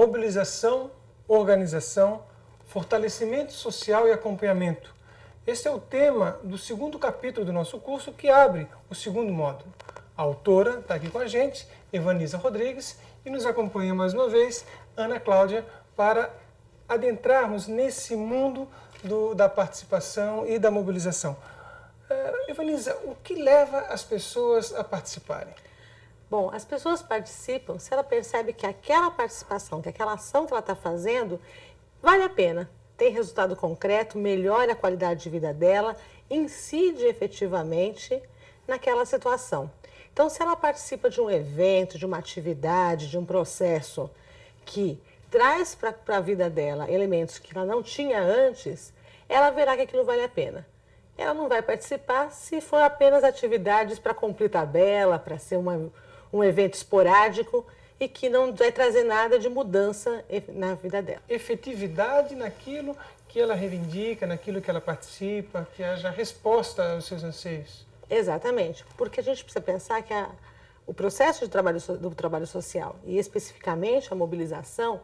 mobilização, organização, fortalecimento social e acompanhamento. Este é o tema do segundo capítulo do nosso curso, que abre o segundo módulo. A autora está aqui com a gente, Evaniza Rodrigues, e nos acompanha mais uma vez Ana Cláudia, para adentrarmos nesse mundo da participação e da mobilização. Evaniza, o que leva as pessoas a participarem? Bom, as pessoas participam se ela percebe que aquela participação, que aquela ação que ela está fazendo, vale a pena, tem resultado concreto, melhora a qualidade de vida dela, incide efetivamente naquela situação. Então, se ela participa de um evento, de uma atividade, de um processo que traz para a vida dela elementos que ela não tinha antes, ela verá que aquilo vale a pena. Ela não vai participar se for apenas atividades para cumprir tabela, para ser um evento esporádico e que não vai trazer nada de mudança na vida dela. Efetividade naquilo que ela reivindica, naquilo que ela participa, que haja resposta aos seus anseios. Exatamente, porque a gente precisa pensar que o processo do trabalho social, e especificamente a mobilização,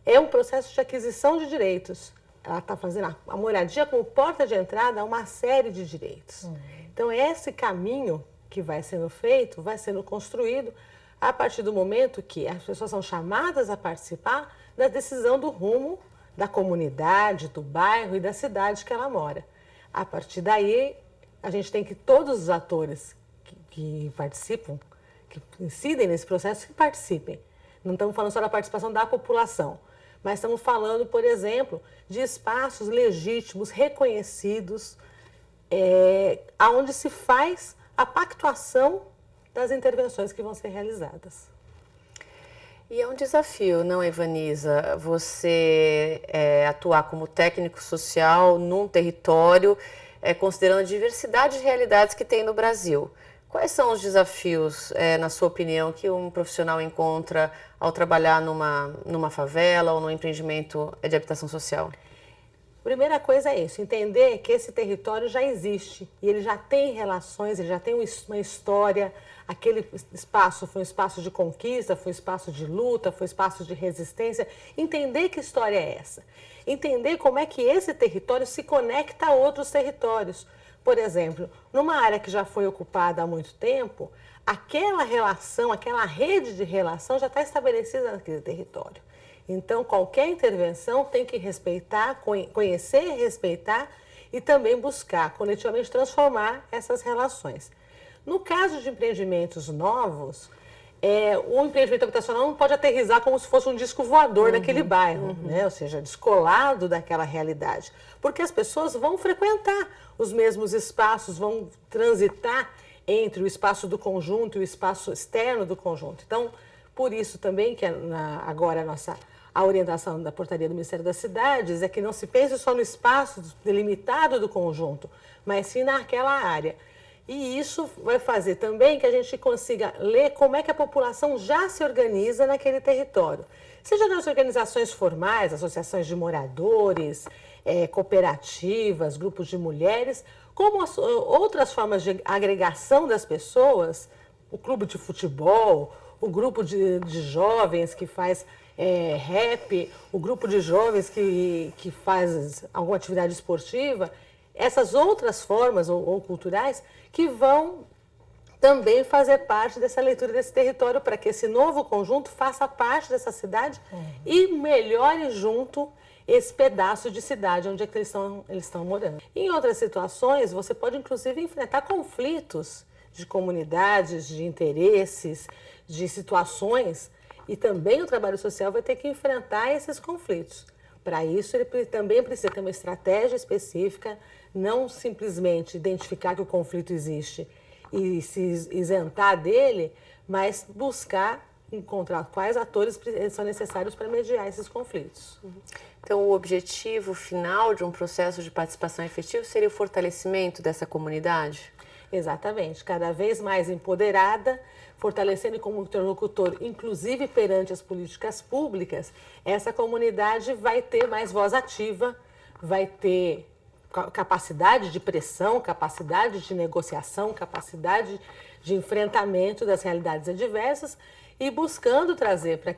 é um processo de aquisição de direitos. Ela está fazendo a moradia como porta de entrada a uma série de direitos. Então, esse caminho que vai sendo feito, vai sendo construído a partir do momento que as pessoas são chamadas a participar da decisão do rumo da comunidade, do bairro e da cidade que ela mora. A partir daí, a gente tem que todos os atores que participam, que incidem nesse processo, que participem. Não estamos falando só da participação da população, mas estamos falando, por exemplo, de espaços legítimos, reconhecidos, onde se faz a pactuação das intervenções que vão ser realizadas. E é um desafio, não, Evaniza, você atuar como técnico social num território, considerando a diversidade de realidades que tem no Brasil. Quais são os desafios, na sua opinião, que um profissional encontra ao trabalhar numa favela ou num empreendimento de habitação social? Primeira coisa é isso, entender que esse território já existe e ele já tem relações, ele já tem uma história. Aquele espaço foi um espaço de conquista, foi um espaço de luta, foi um espaço de resistência. Entender que história é essa. Entender como é que esse território se conecta a outros territórios. Por exemplo, numa área que já foi ocupada há muito tempo, aquela relação, aquela rede de relação já está estabelecida naquele território. Então, qualquer intervenção tem que respeitar, conhecer e respeitar e também buscar coletivamente transformar essas relações. No caso de empreendimentos novos, o empreendimento habitacional não pode aterrissar como se fosse um disco voador naquele bairro, né? Ou seja, descolado daquela realidade. Porque as pessoas vão frequentar os mesmos espaços, vão transitar entre o espaço do conjunto e o espaço externo do conjunto. Então, por isso também que agora a orientação da portaria do Ministério das Cidades é que não se pense só no espaço delimitado do conjunto, mas sim naquela área. E isso vai fazer também que a gente consiga ler como é que a população já se organiza naquele território. Seja nas organizações formais, associações de moradores, cooperativas, grupos de mulheres, como outras formas de agregação das pessoas, o clube de futebol, o grupo de jovens que faz rap, o grupo de jovens que faz alguma atividade esportiva, essas outras formas ou culturais que vão também fazer parte dessa leitura desse território para que esse novo conjunto faça parte dessa cidade e melhore junto esse pedaço de cidade onde é que eles estão morando. Em outras situações, você pode inclusive enfrentar conflitos de comunidades, de interesses, de situações, e também o trabalho social vai ter que enfrentar esses conflitos. Para isso, ele também precisa ter uma estratégia específica, não simplesmente identificar que o conflito existe e se isentar dele, mas buscar encontrar quais atores são necessários para mediar esses conflitos. Então, o objetivo final de um processo de participação efetivo seria o fortalecimento dessa comunidade? Exatamente, cada vez mais empoderada, fortalecendo como interlocutor, inclusive perante as políticas públicas, essa comunidade vai ter mais voz ativa, vai ter capacidade de pressão, capacidade de negociação, capacidade de enfrentamento das realidades adversas e buscando trazer para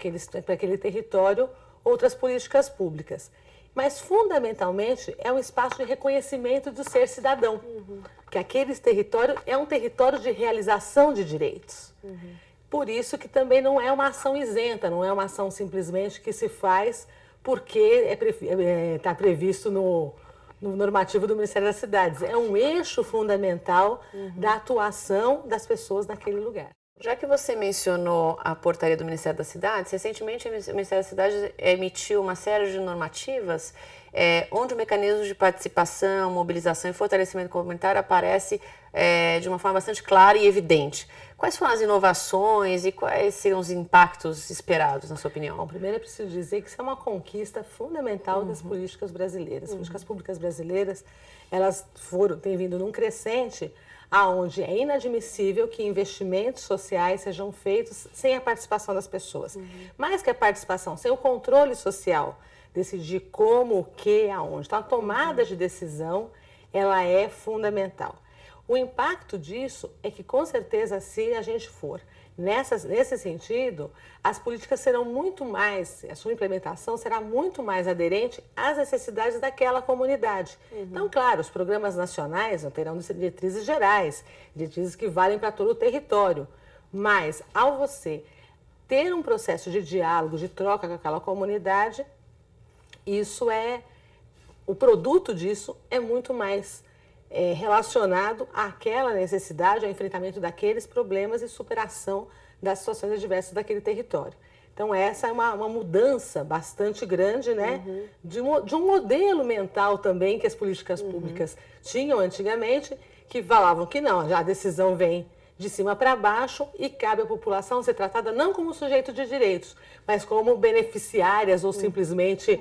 aquele território outras políticas públicas. Mas, fundamentalmente, é um espaço de reconhecimento do ser cidadão, que aquele território é um território de realização de direitos. Por isso que também não é uma ação isenta, não é uma ação simplesmente que se faz porque está previsto no normativo do Ministério das Cidades. É um eixo fundamental da atuação das pessoas naquele lugar. Já que você mencionou a portaria do Ministério das Cidades, recentemente o Ministério das Cidades emitiu uma série de normativas onde o mecanismo de participação, mobilização e fortalecimento comunitário aparece de uma forma bastante clara e evidente. Quais foram as inovações e quais seriam os impactos esperados, na sua opinião? Bom, primeiro é preciso dizer que isso é uma conquista fundamental das políticas brasileiras. As políticas públicas brasileiras, elas têm vindo num crescente aonde é inadmissível que investimentos sociais sejam feitos sem a participação das pessoas. Mais que a participação, sem o controle social, decidir como, o que, aonde. Então, a tomada de decisão, ela é fundamental. O impacto disso é que, com certeza, se a gente for nesse sentido, as políticas serão muito mais, a sua implementação será muito mais aderente às necessidades daquela comunidade. Então, claro, os programas nacionais terão diretrizes gerais, diretrizes que valem para todo o território, mas ao você ter um processo de diálogo, de troca com aquela comunidade, o produto disso é muito mais relacionado àquela necessidade, ao enfrentamento daqueles problemas e superação das situações adversas daquele território. Então, essa é uma mudança bastante grande, né? De um modelo mental também que as políticas públicas tinham antigamente, que falavam que não, já a decisão vem de cima para baixo e cabe à população ser tratada não como sujeito de direitos, mas como beneficiárias ou simplesmente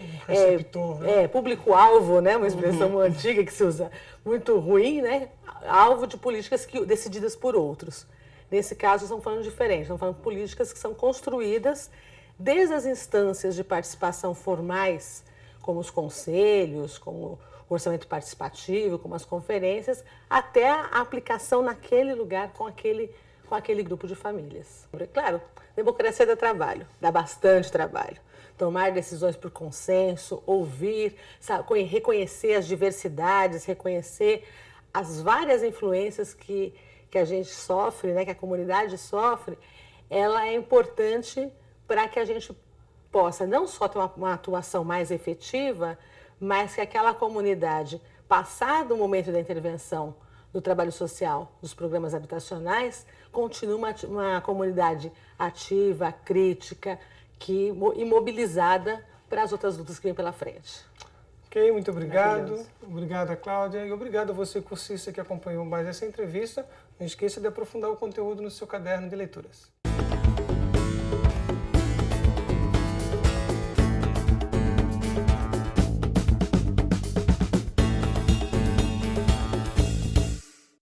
público-alvo, né? Uma expressão antiga que se usa muito ruim, né? Alvo de políticas decididas por outros. Nesse caso, estamos falando diferente, estamos falando de políticas que são construídas desde as instâncias de participação formais, como os conselhos, como o orçamento participativo, como as conferências, até a aplicação naquele lugar com aquele grupo de famílias. Claro, democracia dá trabalho, dá bastante trabalho. Tomar decisões por consenso, ouvir, reconhecer as diversidades, reconhecer as várias influências que a gente sofre, né, que a comunidade sofre, ela é importante para que a gente possa não só ter uma atuação mais efetiva, mas que aquela comunidade, passado o momento da intervenção do trabalho social, dos programas habitacionais, continue uma comunidade ativa, crítica e mobilizada para as outras lutas que vêm pela frente. Ok, muito obrigado. Obrigado, Cláudia. E obrigado a você, cursista, que acompanhou mais essa entrevista. Não esqueça de aprofundar o conteúdo no seu caderno de leituras.